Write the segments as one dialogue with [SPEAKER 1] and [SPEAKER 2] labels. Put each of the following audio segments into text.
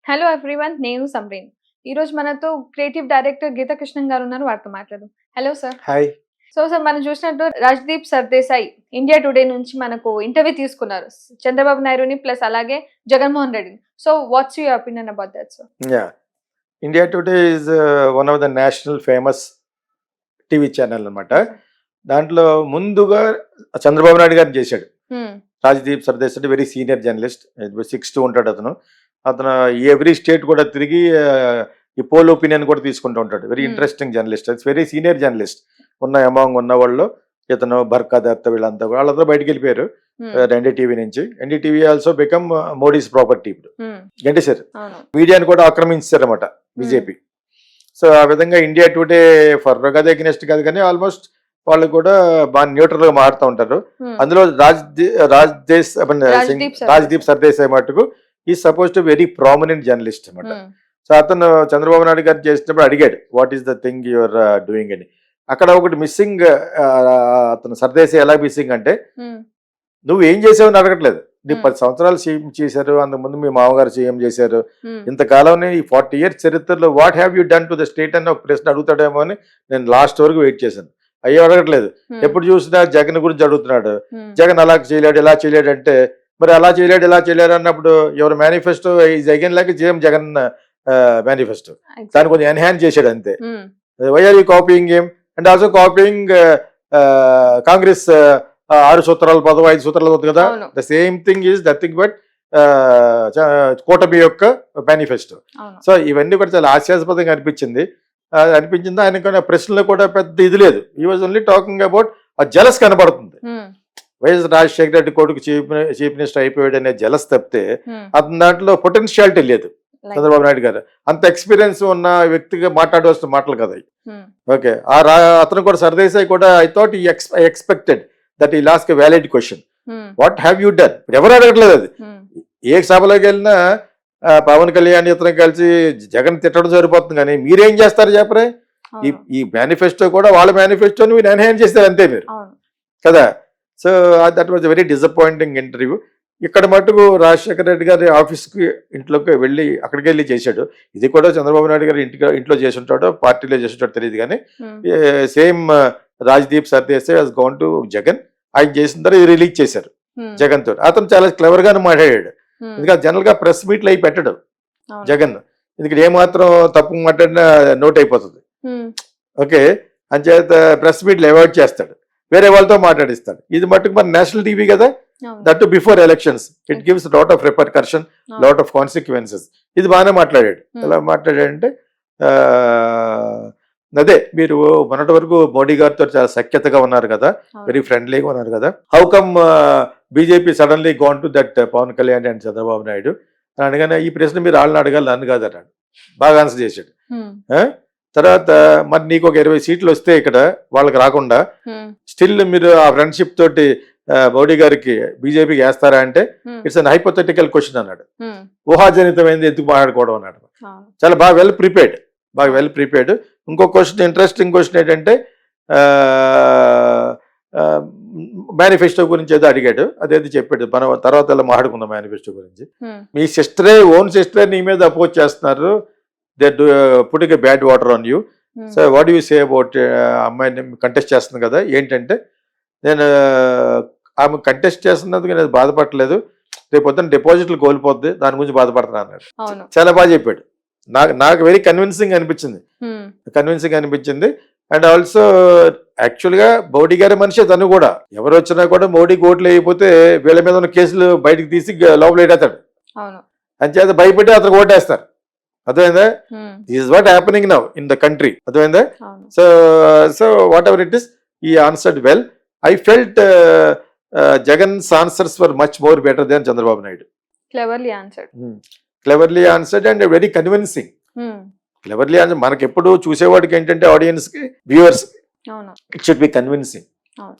[SPEAKER 1] Hello everyone, నేను సమ్రీన్. ఈరోజు మనతో క్రియేటివ్ డైరెక్టర్ గీతా కృష్ణన్ గారు ఉన్నారు. వారితో మాట్లాడదాం. Hello sir.
[SPEAKER 2] హాయ్.
[SPEAKER 1] సార్ మనం చూసినట్టు రాజ్‌దీప్ సర్దేశాయ్ ఇండియా టుడే నుంచి మనకు ఇంటర్వ్యూ తీసుకున్నారు. చంద్రబాబు నాయుడుని ప్లస్ అలాగే జగన్మోహన్ రెడ్డిని. So what's your opinion about that sir?
[SPEAKER 2] Yeah! India today is one of the national famous TV channel అన్నమాట. దాంట్లో ముందుగా చంద్రబాబు నాయుడు గారిని చేశాడు. రాజ్‌దీప్ సర్దేశాయ్ అంటే వెరీ సీనియర్ జర్నలిస్ట్. 6'2" ఉంటాడు అతను. అతను ఎవ్రీ స్టేట్ కూడా తిరిగి ఈ పోల్ ఒపీనియన్ కూడా తీసుకుంటూ ఉంటాడు. Very interesting journalist. It's very senior journalist. ఉన్న వాళ్ళు ఇతను బర్కా దత్తా వీళ్ళంతా వాళ్ళందరూ బయటికి వెళ్ళిపోయారు ఎన్డీటీవీ నుంచి. NDTV also become Modi's property. ఇప్పుడు గంటేశారు, మీడియాని కూడా ఆక్రమించారన్నమాట బీజేపీ. సో ఆ విధంగా ఇండియా టుడే ఫర్గా ఎగ్నెస్ట్ కాదు కానీ ఆల్మోస్ట్ వాళ్ళు కూడా బాగా న్యూట్రల్ గా మారుతూ ఉంటారు. అందులో రాజ్‌దీప్ సర్దేశాయ్ మటుకు ఈ suppose to very prominent journalist అనమాట. సో అతను చంద్రబాబు నాయుడు గారు చేసినప్పుడు అడిగాడు what is the thing your doing అని. అక్కడ ఒకటి మిస్సింగ్. అతను సర్దేశాయ్ ఎలా మిస్సింగ్ అంటే, నువ్వు ఏం చేసావని అడగట్లేదు. నీకు 10 సంవత్సరాలు సీఎం చేశారు, అంతకుముందు మీ మామగారు సీఎం చేశారు, ఇంతకాలం ఈ 40 years చరిత్రలో what have you done to the state అని ఒక ప్రశ్న అడుగుతాడేమో అని నేను లాస్ట్ వరకు వెయిట్ చేశాను. అయ్యో అడగట్లేదు. ఎప్పుడు చూసినా జగన్ గురించి అడుగుతున్నాడు. జగన్ అలా చేయలేడు ఇలా చేయలేడు అంటే, మరి అలా చేయలేడు ఇలా చేయలేడు అన్నప్పుడు ఎవరు manifesto is again like Jagan manifesto. దాన్ని కొంచెం ఎన్హాన్స్ చేశాడు అంతే. Why are you copying him and also copying Congress 6 సూత్రాలు పదం 5 సూత్రాలు అవుతుంది కదా. The same thing is nothing but కూటమి యొక్క మేనిఫెస్టో. సో ఇవన్నీ కూడా చాలా హాస్యాస్పదంగా అనిపించింది. ఆయనకు ప్రశ్నలో కూడా పెద్ద ఇది లేదు. ఈ వాజ్ ఓన్లీ టాకింగ్ అబౌట్ ఆ జలస్ కనబడుతుంది. వైఎస్ రాజశేఖర రెడ్డి కొడుకు చీఫ్ మినిస్టర్ అయిపోయాడు అనే జలస్ తప్పితే అతని దాంట్లో పొటెన్షియాలిటీ లేదు. చంద్రబాబు నాయుడు గారు అంత ఎక్స్పీరియన్స్ ఉన్న వ్యక్తిగా మాట్లాడవలసిన మాటలు కదా. ఓకే, అతను కూడా సర్దేశాయ్ కూడా ఐ థాట్ ఎక్స్పెక్టెడ్ దట్ ఈ last valid question, what have you done. ఎవరు అడగట్లేదు అది. ఏ సభలోకి వెళ్ళినా పవన్ కళ్యాణ్ ఇతను కలిసి జగన్ తిట్టడం సరిపోతుంది కానీ మీరేం చేస్తారు చెప్పరే. ఈ మేనిఫెస్టో కూడా వాళ్ళ మేనిఫెస్టోని మీరు ఎన్హాన్స్ చేస్తారు అంతే మీరు కదా. So that was very disappointing interview. ఇక్కడ మటుకు రాజశేఖర రెడ్డి గారి ఆఫీస్కి ఇంట్లోకి వెళ్ళి అక్కడికి వెళ్ళి చేశాడు. ఇది కూడా చంద్రబాబు నాయుడు గారు ఇంట్లో చేసి ఉంటాడో పార్టీలో చేసి ఉంటాడో తెలియదు కానీ same Rajdeep Sardesai has gone to Jagan. ఆయన చేసిన తర్వాత రిలీజ్ చేశారు జగన్ తోటి. అతను చాలా క్లవర్ గానే మాట్లాడాడు. ఎందుకంటే జనరల్ గా ప్రెస్ మీట్లు అయి పెట్టడు జగన్. ఎందుకంటే ఏమాత్రం తప్పు మాట్లాడినా నోట్ అయిపోతుంది. ఓకే, అంచేత ప్రెస్ మీట్లు అవాయిడ్ చేస్తాడు, వేరే వాళ్ళతో మాట్లాడిస్తాడు. ఇది మట్టుకు మన నేషనల్ టీవీ కదా, that before elections. It gives lot of repercussion, lot of consequences. ఇది బాగానే మాట్లాడాడు. ఎలా మాట్లాడాడంటే అదే మీరు మొన్నటి వరకు మోడీ గారితో చాలా సఖ్యతగా ఉన్నారు కదా, వెరీ ఫ్రెండ్లీగా ఉన్నారు కదా. How come BJP suddenly gone to that Pawan Kalyan and Chandrababu Naidu అని అడగానే ఈ ప్రశ్న మీరు వాళ్ళని అడగాలి నన్ను కాదు అన్నాడు. బాగా ఆన్సర్ చేశాడు. తర్వాత మరి నీకు ఒక 20 సీట్లు వస్తే ఇక్కడ వాళ్ళకి రాకుండా స్టిల్ మీరు ఆ ఫ్రెండ్షిప్ తోటి మోడీ గారికి బీజేపీకి వేస్తారా అంటే ఇట్స్ అన్ హైపోథెటికల్ క్వశ్చన్ అన్నాడు. ఊహాజనితమైంది ఎందుకు మాట్లాడుకోవడం అన్నాడు. చాలా బాగా వెల్ ప్రిపేర్డ్. ఇంకో క్వశ్చన్, ఇంట్రెస్టింగ్ క్వశ్చన్ ఏంటంటే మేనిఫెస్టో గురించి ఏదో అడిగాడు. అదేదో చెప్పాడు. మనం తర్వాత ఎలా మాట్లాడుకుందాం మేనిఫెస్టో గురించి. మీ ఓన్ సిస్టరే నీ మీద అపోజ్ చేస్తున్నారు. They putting a bad water on you. So what you say about అమ్మాయిని కంటెస్ట్ చేస్తుంది కదా. ఏంటంటే నేను ఆమె కంటెస్ట్ చేస్తున్నందుకు నేను బాధపడలేదు, రేపు పొద్దున్న డిపాజిట్లు కోల్పోద్ది దాని గురించి బాధపడుతున్నా అన్నాడు. చాలా బాగా చెప్పాడు. నాకు వెరీ కన్విన్సింగ్ అనిపించింది. అండ్ ఆల్సో యాక్చువల్గా మోడీ గారి మనిషి తను కూడా. ఎవరు వచ్చినా కూడా మోడీకి ఓట్లు వేయకపోతే వీళ్ళ మీద ఉన్న కేసులు బయటకు తీసి లోపల వేడేస్తాడు. అంచేత భయపెట్టి అతను ఓటేస్తారు. అర్థమైందా? This what happening now in the country. అర్థమైందా? So whatever it is, he answered well. I felt Jagan's answers were much more better than Chandrababu Naidu. Cleverly answered and very convincing. Cleverly answer. మనకి ఎప్పుడు చూసేవాడికి ఏంటంటే ఆడియన్స్ కి, viewers, it should be convincing.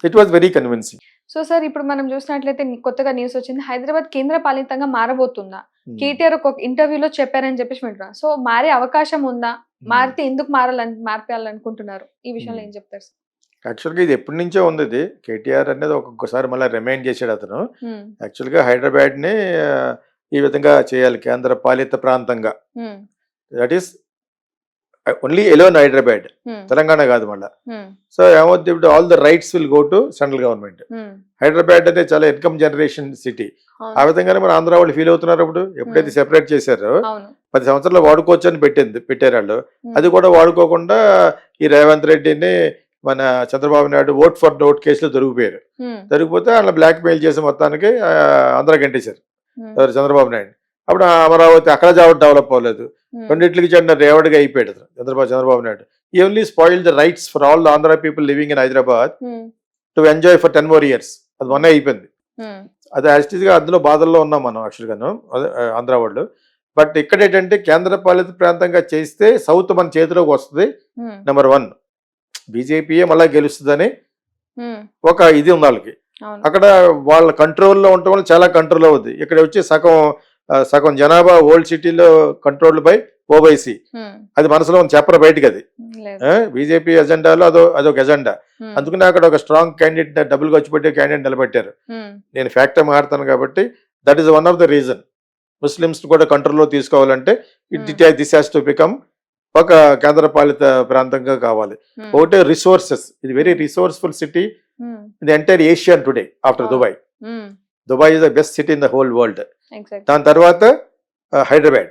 [SPEAKER 2] It was very convincing.
[SPEAKER 1] So sir, ఇప్పుడు మనం చూసినట్లయితే కొత్తగా news వచ్చింది, హైదరాబాద్ కేంద్ర పాలితంగా మారబోతుందా? కేటీఆర్ ఒక ఇంటర్వ్యూలో చెప్పారని చెప్పేసి వింటున్నా. సో మారే అవకాశం ఉందా? మారితే ఎందుకు మార్పాలనుకుంటున్నారు? ఈ విషయంలో ఏం చెప్తారు సార్?
[SPEAKER 2] యాక్చువల్గా ఇది ఎప్పటి నుంచో ఉంది. ఇది కేటీఆర్ అనేది ఒక్కొక్కసారి మళ్ళీ రిమైండ్ చేశాడు అతను. యాక్చువల్గా హైదరాబాద్ని ఈ విధంగా చేయాలి కేంద్ర పాలిత ప్రాంతంగా. That is only alone Hyderabad, Telangana కాదు మళ్ళీ. సో ఏమవుతుంది, ఇప్పుడు all the rights will go to central government. Hyderabad అంటే చాలా ఇన్కమ్ జనరేషన్ సిటీ. ఆ విధంగానే మన ఆంధ్ర వాళ్ళు ఫీల్ అవుతున్నారు. ఇప్పుడు ఎప్పుడైతే సెపరేట్ చేశారో 10 సంవత్సరాలు వాడుకోవచ్చు అని పెట్టారు వాళ్ళు. అది కూడా వాడుకోకుండా ఈ రేవంత్ రెడ్డిని మన Chandrababu Naidu vote for note కేసులో దొరికిపోయారు. దొరికిపోతే వాళ్ళ బ్లాక్ మెయిల్ చేసి మొత్తానికి ఆంధ్ర గంటేశారు చంద్రబాబు నాయుడు. అప్పుడు అమరావతి అక్కడ డెవలప్ అవ్వలేదు, రెండింటికి చెందిన రేవడిగా అయిపోయాడు చంద్రబాబు నాయుడు. ఈ only spoil the rights for all the Andhra people living in Hyderabad to enjoy for 10 more years. అది మొన్న అయిపోయింది. అది యాక్చువల్గా అందులో బాధల్లో ఉన్నాం మనం యాక్చువల్గాను ఆంధ్ర వాళ్ళు. బట్ ఇక్కడ ఏంటంటే కేంద్ర పాలిత ప్రాంతంగా చేస్తే సౌత్ మన చేతిలోకి వస్తుంది. నెంబర్ 1 బీజేపీయే మళ్ళీ గెలుస్తుందని ఒక ఇది ఉంది వాళ్ళకి. అక్కడ వాళ్ళ కంట్రోల్లో ఉండటం వల్ల చాలా కంట్రోల్ అవుద్ది. ఇక్కడ వచ్చి సగం జనాభా ఓల్డ్ సిటీలో కంట్రోల్ బై ఓవైసీ. అది మనసులో చెప్పరు బయటకు. అది బీజేపీ ఎజెండాలో అదొక ఎజెండా. అందుకని అక్కడ ఒక స్ట్రాంగ్ క్యాండిడేట్, డబ్బులు ఖర్చు పెట్టే క్యాండిడేట్ నిలబెట్టారు. నేను ఫ్యాక్ట్ మాట్లాడతాను కాబట్టి that is one of the reason. Muslims కూడా కంట్రోల్లో తీసుకోవాలంటే దిస్ హ్యాస్ టు బికమ్ ఒక కేంద్ర పాలిత ప్రాంతంగా కావాలి. ఒకటే రిసోర్సెస్, ఇది very resourceful city in the entire Asian today after Dubai. Dubai is the best city in the whole world. దాని తర్వాత హైదరాబాద్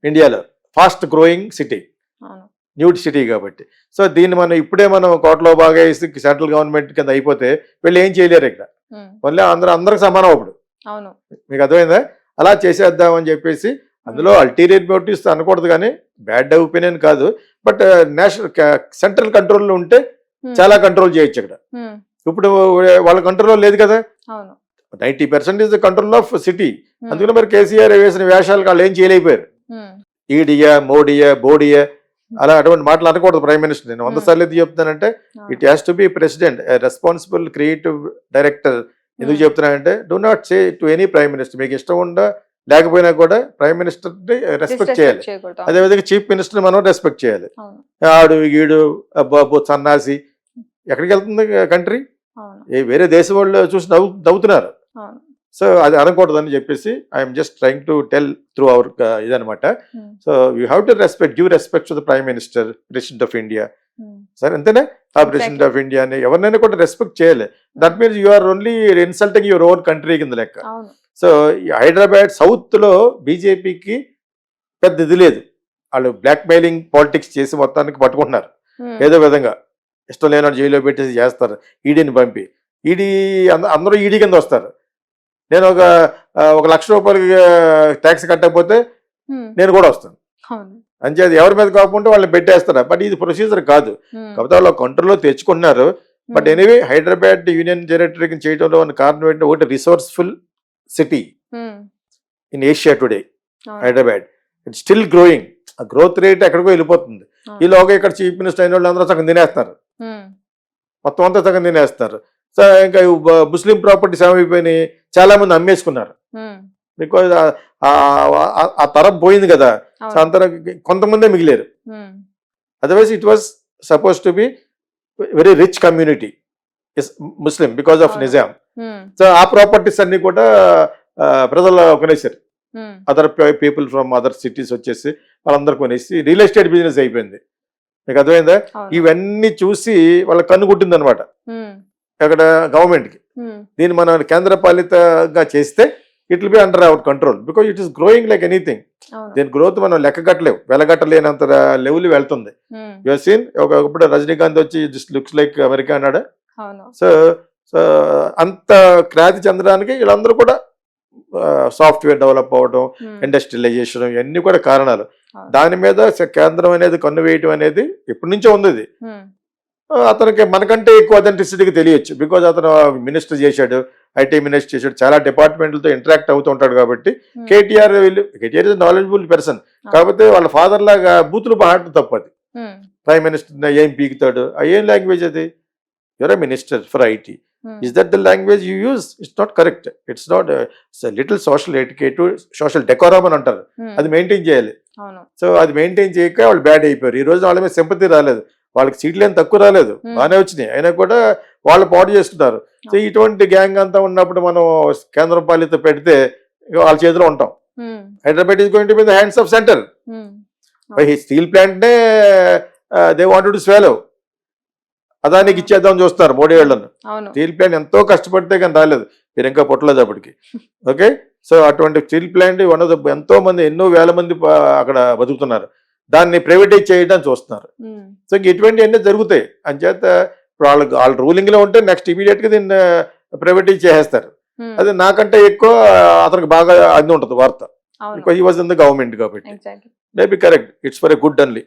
[SPEAKER 2] ఇండియాలో fast growing city, nude city కాబట్టి. సో దీన్ని మనం కోటలో బాగా వేసి సెంట్రల్ గవర్నమెంట్ కింద అయిపోతే వీళ్ళు ఏం చేయలేరు ఇక్కడ. మళ్ళీ అందరికి సమానం అప్పుడు. మీకు అర్థమైందా? అలా చేసేద్దామని చెప్పేసి అందులో అల్టీరియర్ మోటివ్స్ అనకూడదు, కానీ బ్యాడ్ ఒపీనియన్ కాదు. బట్ నేషనల్ సెంట్రల్ కంట్రోల్లో ఉంటే చాలా కంట్రోల్ చేయొచ్చు ఇక్కడ. ఇప్పుడు వాళ్ళ కంట్రోల్లో లేదు కదా. 90% is the control of city. అందుకని మరి కేసీఆర్ వేసిన వేషాలకు వాళ్ళు ఏం చేయలేకపోయారు. ఈడియా, మోడియా, బోడియా అలా అటువంటి మాటలు అనకూడదు ప్రైమ్ మినిస్టర్. నేను 100 సార్లు ఎందుకు చెప్తానంటే it has to be president, responsible creative director. ఎందుకు చెప్తున్నానంటే do not say to any prime minister. మీకు ఇష్టం ఉందా లేకపోయినా కూడా ప్రైమ్ మినిస్టర్ రెస్పెక్ట్ చేయాలి. అదేవిధంగా చీఫ్ మినిస్టర్ మనం రెస్పెక్ట్ చేయాలి. ఆడు గీడు బాబు సన్నాసి ఎక్కడికి వెళ్తుంది కంట్రీ? వేరే దేశం వాళ్ళు చూసి నవ్వుతున్నారు. సో అది అనకూడదని చెప్పేసి I'm just trying to tell through our ఇదనమాట. So you have to give respect to the prime minister, president of India. సరే అంతేనా? ఆ ప్రెసిడెంట్ ఆఫ్ ఇండియాని ఎవరినైనా కూడా రెస్పెక్ట్ చేయాలి. That means you are only insulting your own country కింద లెక్క. సో హైదరాబాద్ సౌత్ లో బీజేపీకి పెద్ద ఇది లేదు. వాళ్ళు బ్లాక్ మెయిలింగ్ పాలిటిక్స్ చేసి మొత్తానికి పట్టుకుంటున్నారు. ఏదో విధంగా ఇష్టం లేని జైల్లో పెట్టేసి చేస్తారు. ఈడీని పంపి అందరూ ఈడీ కింద వస్తారు. నేను ఒక ₹1,00,000 ట్యాక్స్ కట్టకపోతే నేను కూడా వస్తాను. అంచేది ఎవరి మీద కాకుండా వాళ్ళని పెట్టేస్తారు. బట్ ఇది ప్రొసీజర్ కాదు కాబట్టి వాళ్ళు కంట్రోల్లో తెచ్చుకున్నారు. But anyway Hyderabad union territory చేయడంలో ఉన్న కారణం ఏంటంటే ఒకటి resourceful city in Asia today. Hyderabad it still growing. ఆ గ్రోత్ రేట్ ఎక్కడికో వెళ్ళిపోతుంది. ఈలోగా ఇక్కడ చీఫ్ మినిస్టర్ అయిన వాళ్ళు అందరూ సగం తినేస్తున్నారు, మొత్తం అంతా సగం తినేస్తున్నారు. సో ఇంకా ముస్లిం ప్రాపర్టీస్ ఏమైపోయినాయి, చాలా మంది అమ్మేసుకున్నారు. బికాజ్ ఆ తరం పోయింది కదా. సో అంత కొంతమందే మిగిలేరు. Otherwise it was suppose to be very rich community Muslim because of Nizam. So ఆ ప్రాపర్టీస్ అన్ని కూడా ప్రజలు కొనేసారు. Other people from other cities వచ్చేసి వాళ్ళందరూ కొనేసి రియల్ ఎస్టేట్ బిజినెస్ అయిపోయింది. మీకు అర్థమైందా? ఇవన్నీ చూసి వాళ్ళ కన్ను కుట్టింది అనమాట అక్కడ గవర్నమెంట్ కి. దీన్ని మనం కేంద్ర పాలితగా చేస్తే it will be under our control because it is growing like anything. దీని గ్రోత్ మనం లెక్కగట్టలేవు, వెలగట్టలేనంత లెవెల్ వెళ్తుంది. యువర్ సీన్ ఒకప్పుడు రజనీకాంత్ వచ్చి దిస్ లుక్స్ లైక్ అమెరికా అన్నాడు. సో సో అంత క్రాంతి చెందడానికి వీళ్ళందరూ కూడా సాఫ్ట్వేర్ డెవలప్ అవ్వడం, ఇండస్ట్రియలైజేషన్ ఇవన్నీ కూడా కారణాలు. దాని మీద కేంద్రం అనేది కన్ను వేయటం అనేది ఎప్పటి నుంచో ఉంది. ఇది అతనికి మనకంటే ఎక్కువ అథెంటిసిటీకి తెలియచ్చు బికాజ్ అతను మినిస్టర్ చేశాడు, ఐటీ మినిస్టర్ చేశాడు, చాలా డిపార్ట్మెంట్లతో ఇంటరాక్ట్ అవుతూ ఉంటాడు. కాబట్టి కేటీఆర్ ఇస్ నాలెడ్జబుల్ పర్సన్. కాకపోతే వాళ్ళ ఫాదర్ లాగా బూతులు బాగా తప్పది. ప్రైమ్ మినిస్టర్ ఏం పీకుతాడు, ఏం లాంగ్వేజ్ అది? Your a minister for IT. Is that the language you use? It's not correct. It's not it's a little social etiquette, social decorum అని అంటారు. అది మెయింటైన్ చేయాలి. సో అది మెయింటైన్ చేయక వాళ్ళు బ్యాడ్ అయిపోయారు. ఈ రోజు వాళ్ళ మీద సింపతి రాలేదు, వాళ్ళకి సీట్లు ఏం తక్కువ రాలేదు, బాగానే వచ్చినాయి. అయినా కూడా వాళ్ళు పాటు చేస్తున్నారు. సో ఇటువంటి గ్యాంగ్ అంతా ఉన్నప్పుడు మనం కేంద్ర పాలిత పెడితే ఇక వాళ్ళ చేతిలో ఉంటాం. Hyderabad is going to be the hands of centre. ఈ స్టీల్ ప్లాంట్ నే దే వాంటెడ్ టు స్వాలో. అదానికి ఇచ్చేద్దాం చూస్తున్నారు మోడీ వాళ్ళను.
[SPEAKER 1] అవును.
[SPEAKER 2] స్టీల్ ప్లాంట్ ఎంతో కష్టపడితే కానీ రాలేదు, మీరు ఇంకా పుట్టలేదు అప్పటికి. ఓకే, సో అటువంటి స్టీల్ ప్లాంట్ ఎంతో మంది, ఎన్నో వేల మంది అక్కడ బతుకుతున్నారు. దాన్ని ప్రైవేటైజ్ చేయడానికి చూస్తున్నారు. సో ఇటువంటి అన్నీ జరుగుతాయి. అంచేత ఇప్పుడు వాళ్ళ రూలింగ్ లో ఉంటే నెక్స్ట్ ఇమీడియట్ గా దీన్ని ప్రైవేటైజ్ చేసేస్తారు. అది నాకంటే ఎక్కువ అతనికి బాగా అంది ఉంటుంది వార్త.
[SPEAKER 1] అవును.
[SPEAKER 2] Because he was in the government కాబట్టి
[SPEAKER 1] exactly.
[SPEAKER 2] Maybe correct, it's for a good only.